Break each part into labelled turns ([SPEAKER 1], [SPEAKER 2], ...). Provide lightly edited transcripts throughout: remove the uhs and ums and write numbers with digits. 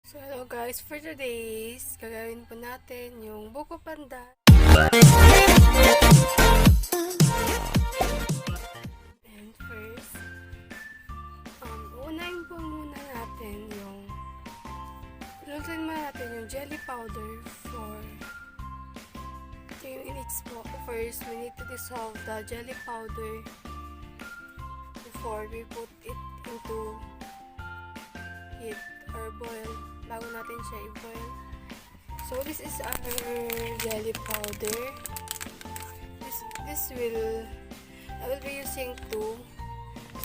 [SPEAKER 1] So hello guys, for today's gagawin po natin yung Buko Pandan. And first, unahin po muna natin lutuin muna natin yung jelly powder for yung inits po. First, we need to dissolve the jelly powder before we put it into heat or boil. Bago natin siya i-boil. So this is our jelly powder. I will be using 2.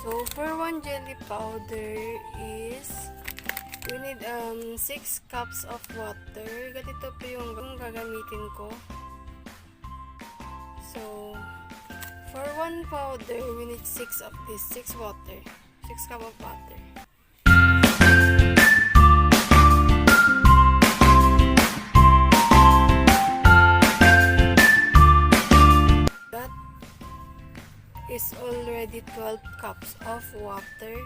[SPEAKER 1] So for 1 jelly powder is we need 6 cups of water. Ganito po yung gagamitin ko. So for 1 powder we need 6 of this, 6 cup of water. Is already 12 cups of water.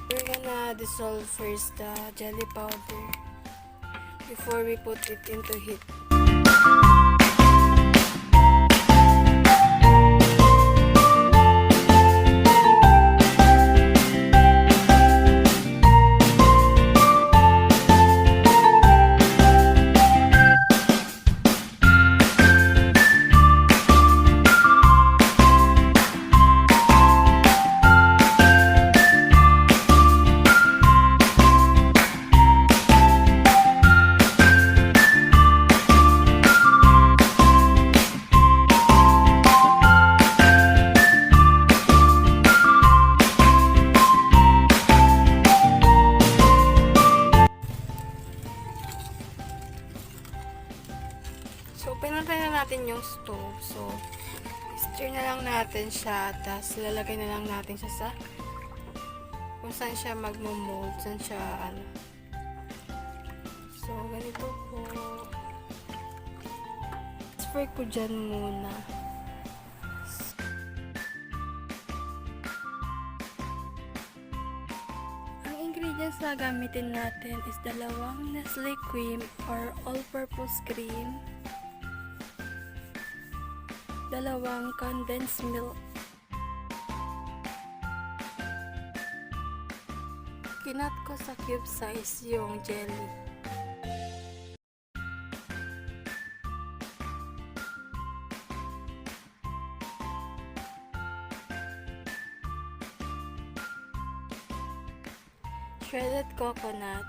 [SPEAKER 1] We're gonna dissolve first the jelly powder before we put it into heat. So, pinatay na natin yung stove. So, stir na lang natin siya. Tapos, lalagay na lang natin siya sa kung saan siya magmo-mold. Saan siya, So, ganito po. Transfer ko dyan muna. Ang ingredients na gamitin natin is 2 Nestle cream or all-purpose cream, 2 condensed milk, kinat ko sa cube size yung jelly, shredded coconut,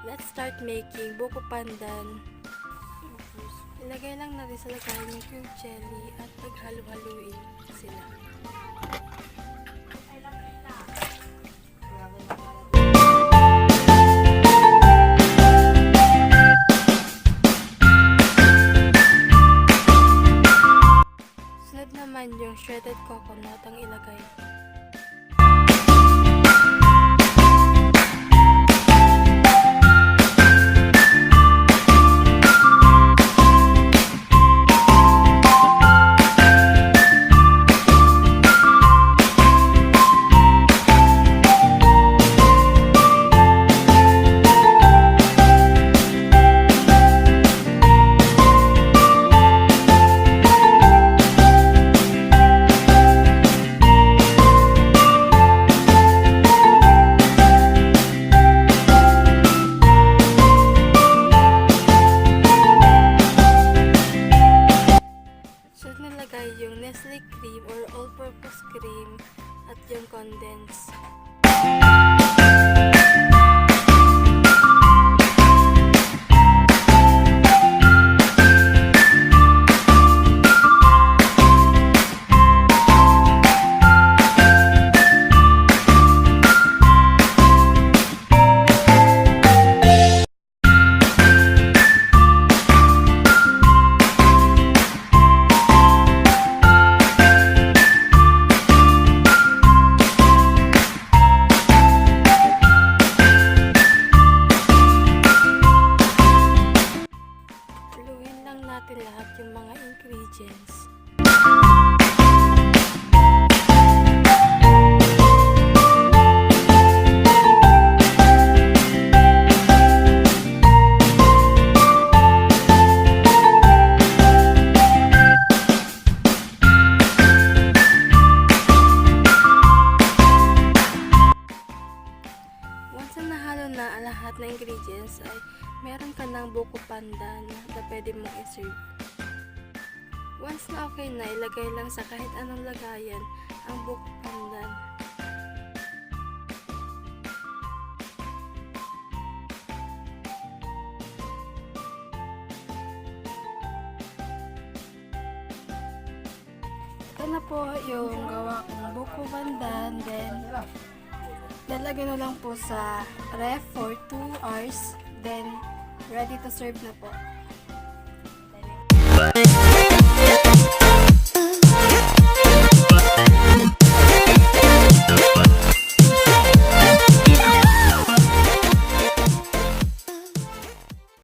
[SPEAKER 1] let's start making Buko Pandan. Ilagay lang natin sa lagayan yung cube jelly at paghalo-haluin sila. Sunod naman yung shredded coconut ang ilagay. Yung Nestle cream or all-purpose cream at yung condensed. na ingredients ay meron ka ng Buko Pandan na pwede mong i-serve. Once na okay na, ilagay lang sa kahit anong lagayan ang Buko Pandan. Ito na po yung gawa kong Buko Pandan. Then, lalagyan na lang po sa ref for 2 hours. Then, ready to serve na po.